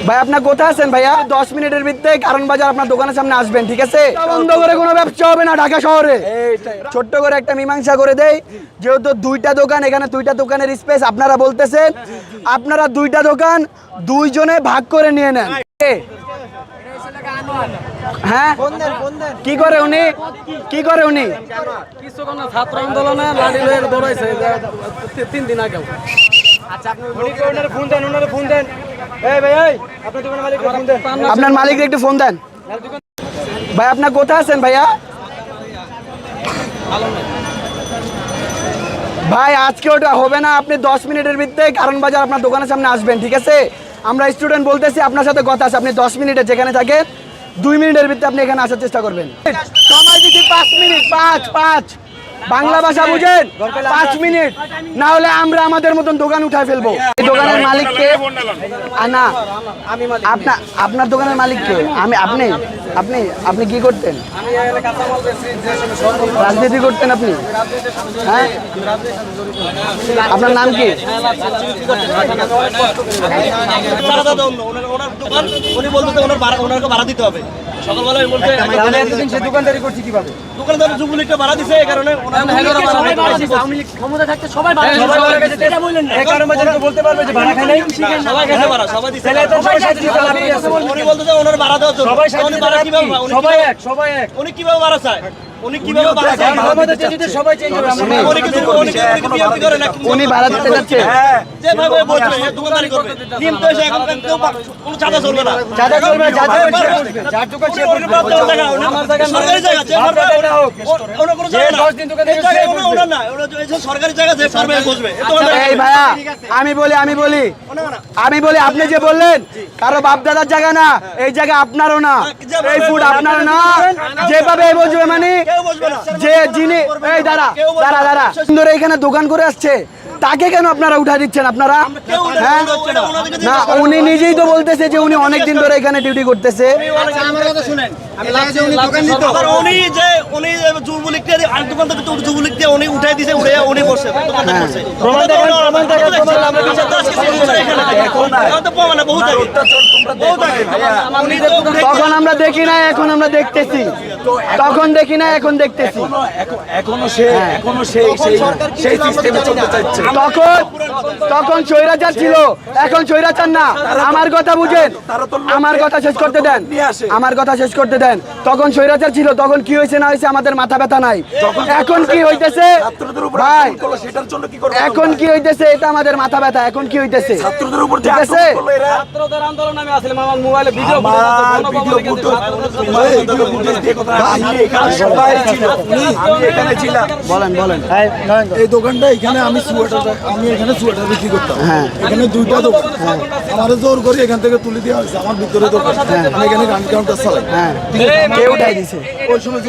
ভাই আপনার কোথায় আছেন ভাইয়া? 10 মিনিটের ভিতরে কারণ বাজার আপনার দোকানের সামনে আসবেন, ঠিক আছে? বন্ধ করে কোনো ব্যবসা হবে না ঢাকা শহরে। ছোট্ট করে একটা মীমাংসা করে দেই, যেহেতু দুইটা দোকান, এখানে দুইটা দোকানের স্পেস আপনারা বলতেছেন, আপনারা দুইটা দোকান দুইজনে ভাগ করে নিয়ে নেন। হ্যাঁ, কি করে উনি? কি করে উনি? ছাত্র আন্দোলনে লাঠি লয়ে দৌড়াইছে 3 দিন আগে। আচ্ছা আপনি ওনারে ফোন দেন, ওনারে ফোন দেন। এই ভাই এই আপনার দোকানের মালিককে ফোন দেন। আপনার মালিককে একটু ফোন দেন। ভাই আপনার কোথায় আছেন ভাইয়া? ভাই আজকে ওটা হবে না, আপনি 10 মিনিটের ভিতরে কারণ বাজার আপনার দোকানের সামনে আসবেন, ঠিক আছে? আমরা স্টুডেন্ট বলতেছি, আপনার সাথে কথা আছে, আপনি 10 মিনিটে যেখানে থাকেন 2 মিনিটের ভিতরে আপনি এখানে আসার চেষ্টা করবেন। সময় দিচ্ছি 5 মিনিট, 5 বাংলা ভাষা বুঝেন? 5 মিনিট, না হলে আমরা আমাদের মতন দোকান উঠায় ফেলবো। এই দোকানের মালিককে না, আপনার দোকানের মালিককে আপনি আপনি আপনি কি করতেন? রাজনীতি করতেন আপনি? হ্যাঁ, আপনার নাম কি? উনি বলতে ওনাকে ভাড়া দিতে হবে। সকালবেলায় বলতে সে দোকানদারি করছি কিভাবে? দোকানদার যুবলীগটা ভাড়া দিছে, এই কারণে ক্ষমতা থাকতে সবাই ভাড়া দিতে এটা বললেন না। এই কারণে তো বলতে পারবে যে ভাড়া খাই নাই, সবাই গেছে ভাড়া, সবাই দিছে। উনি বলতে যে ওনার ভাড়া দেওয়ার জন্য। উনি ভাড়া কিভাবে? সবাই এক। উনি কিভাবে ভাড়া চায়? উনি কিভাবে ভাড়া চায়? আমাদের চেঞ্জিতে সবাই চেঞ্জ হবে। উনি কিছু বিরক্তি করে না। উনি ভাড়া দিতে যাচ্ছে, যেভাবে বলছে দোকানদারি করবে। নিয়ম তো এসে এখন কেউ কোনো চাঁদা চলবে না। যাদের করবে যার দোকান সে আমার জায়গা সরকারি জায়গা যে ওনা কোনো জায়গা না। 10 দিন দোকান থেকে ওনা না, ওনা যে সরকারি জায়গা যে পারবে বসবে। এই ভাইয়া আমি বলি আপনি যে বললেন কারো বাপ দাদার জায়গা না, এই জায়গা আপনারও না, এই ফুড আপনার না, যেভাবে বসবে মানে যে যিনি এই দাঁড়া সুন্দর এখানে দোকান করে আসছে, তাকে কেন আপনারা উঠা দিচ্ছেন? আপনারা হ্যাঁ না, উনি নিজেই তো বলতেছে যে উনি অনেকদিন ধরে এখানে ডিউটি করতেছে। আমার কথা শুনেন, উনি যে উনি যুবলীগকে আরেক দোকান থেকে যুবলীগকে উনি উঠাই দিয়েছে, উনি বসে দোকানদার করছে। তখন আমরা দেখি না, এখন আমরা দেখতেছি। তখন দেখি না, এখন দেখতেছি। তখন স্বৈরাচার ছিল, এখন স্বৈরাচার না। আমার কথা বুঝেন, আমার কথা শেষ করতে দেন, আমার কথা শেষ করতে দেন। তখন স্বৈরাচার ছিল, তখন কি হয়েছে না হয়েছে আমাদের মাথা ব্যথা নাই। এখন কি হইতেছে ভাই, এখন কি হইতেছে এটা আমাদের মাথা ব্যথা। এখন কি হইতেছে ঠিক আছে? ছাত্রদের আন্দোলন আমি আসলে আমার মোবাইলে ভিডিও বলেন। এই দোকানটা এখানে আমি এখানে সোয়েটার বিক্রি করতাম। হ্যাঁ, এখানে দুইটা দোকান, আমার জোর করে এখান থেকে তুলে দেওয়া হয়েছে। আমার ভিতরে দোকান, আমি এখানে গান কাউন্টার চালাই। হ্যাঁ, কে উঠাই দিছে? ওই সময়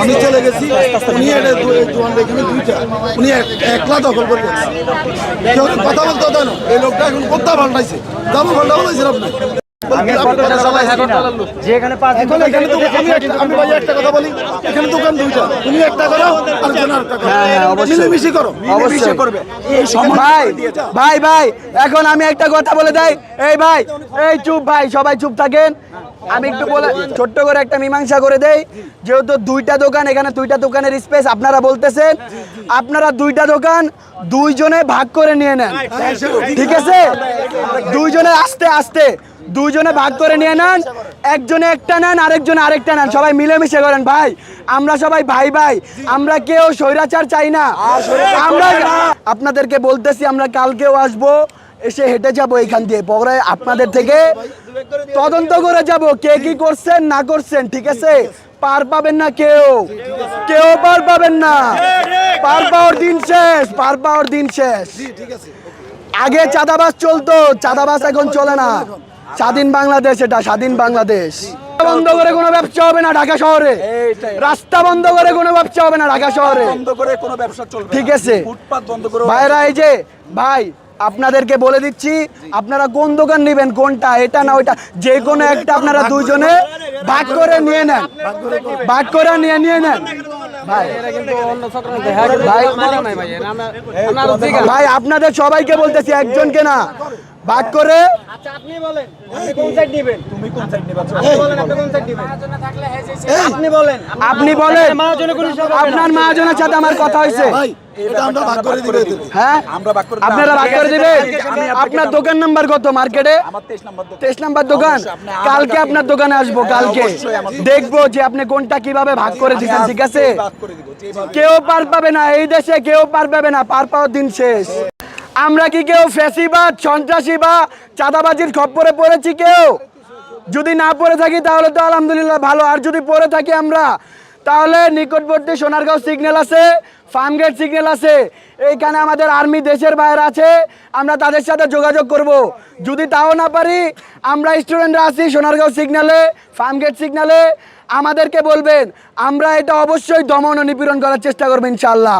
আমি চলে গেছি, উনি দোকানটা এখানে দুইটা, উনি একলা দখল করে গেছে। কেউ কথা বলতে দেন, এই লোকটা এখন কোথা পাল্টাইছে, যাবো পাল্টা বলাইছেন আপনি। আমি ভাই একটা কথা বলি, এখানে দোকান দুইটা, তুমি একটা করো আরেকজন আরেকটা করো, মিলেমিশে করো, অবশ্যই করবে। ভাই এখন আমি একটা কথা বলে দেই। এই ভাই, এই চুপ ভাই, সবাই চুপ থাকেন। আমি একটু বলে ছোট্ট করে একটা মীমাংসা করে দেই, যেহেতু দুইটা দোকান, এখানে দুইটা দোকানের স্পেস আপনারা বলতেছেন, আপনারা দুইটা দোকান দুইজনে ভাগ করে নিয়ে নেন, ঠিক আছে? দুইজনে আস্তে দুইজনে ভাগ করে নিয়ে নেন, একজনে একটা নেন, আরেকজনে আরেকটা নেন, সবাই মিলেমিশে করেন। ভাই আমরা সবাই ভাই, আমরা কেউ স্বৈরাচার চাই না। আমরা আপনাদেরকে বলতেছি, আমরা কালকেও আসবো, এসে হেঁটে যাবো এইখান দিয়ে, পরে আপনাদের থেকে তদন্ত করে যাব কে কি করছেন না করছেন, ঠিক আছে? পার পাবেন না, কেউ পার পাবেন না। পার পাওয়ার দিন শেষ। আগে চাঁদাবাজ চলতো, চাঁদাবাজ এখন চলে না। স্বাধীন বাংলাদেশ, এটা স্বাধীন বাংলাদেশ। বন্ধ করে কোনো ব্যবসা হবে না ঢাকা শহরে, রাস্তা বন্ধ করে কোনো ব্যবসা হবে না ঢাকা শহরে, ঠিক আছে? ভাইরা এই যে ভাই, আপনাদেরকে বলে দিচ্ছি, আপনারা কোন দোকান নেবেন, কোনটা, এটা না ওইটা, যে কোনো একটা আপনারা দুইজনে ভাগ করে নিয়ে নেন, ভাগ করে নিয়ে নেন। ভাই আপনাদের সবাইকে বলতেছি, একজনকে না। ভাগ করে আচ্ছা আপনি বলেন আপনি কোন সাইড নেবেন তুমি কোন সাইড নিবা আপনি বলেন আপনি কোন সাইড নেবেন আপনি বলেন আপনি বলেন মহাজনের কোনো হিসাব হবে না। আপনার মহাজনের সাথে আমার কথা হয়েছে ভাই এটা আমরা ভাগ করে দিবে এদেরকে। হ্যাঁ আমরা ভাগ করে দিবো। আপনারা ভাগ করে দিবেন আপনার দোকান নাম্বার কত মার্কেটে আমার 23 নম্বর দোকান। 23 নাম্বার দোকান অবশ্যই, আপনি আমার কালকে কাছে- আপনার দোকানে আসবো কালকে অবশ্যই আমার দোকানে। দেখবো যে আপনি কোনটা কিভাবে ভাগ করে দিচ্ছেন ঠিক আছে ভাগ করে দিব যেভাবে কেউ পার পাবে না এই দেশে কেউ পার পাবে না পার পাওয়ার দিন শেষ আমরা কি কেউ ফ্যাসিবাদ সন্ত্রাসী বা চাঁদাবাজির খপ্পরে পড়েছি কেউ যদি না পড়ে থাকি তাহলে তো আলহামদুলিল্লাহ ভালো আর যদি পড়ে থাকি আমরা তাহলে নিকটবর্তী সোনারগাঁও সিগন্যাল আছে ফার্মগেট সিগন্যাল আছে এইখানে আমাদের আর্মি দেশের বাইরে আছে আমরা তাদের সাথে যোগাযোগ করব যদি তাও না পারি আমরা স্টুডেন্টরা আছি সোনারগাঁও সিগন্যালে ফার্মগেট সিগন্যালে আমাদেরকে বলবেন আমরা এটা অবশ্যই দমন ও নিপীড়ন করার চেষ্টা করবো ইনশাআল্লাহ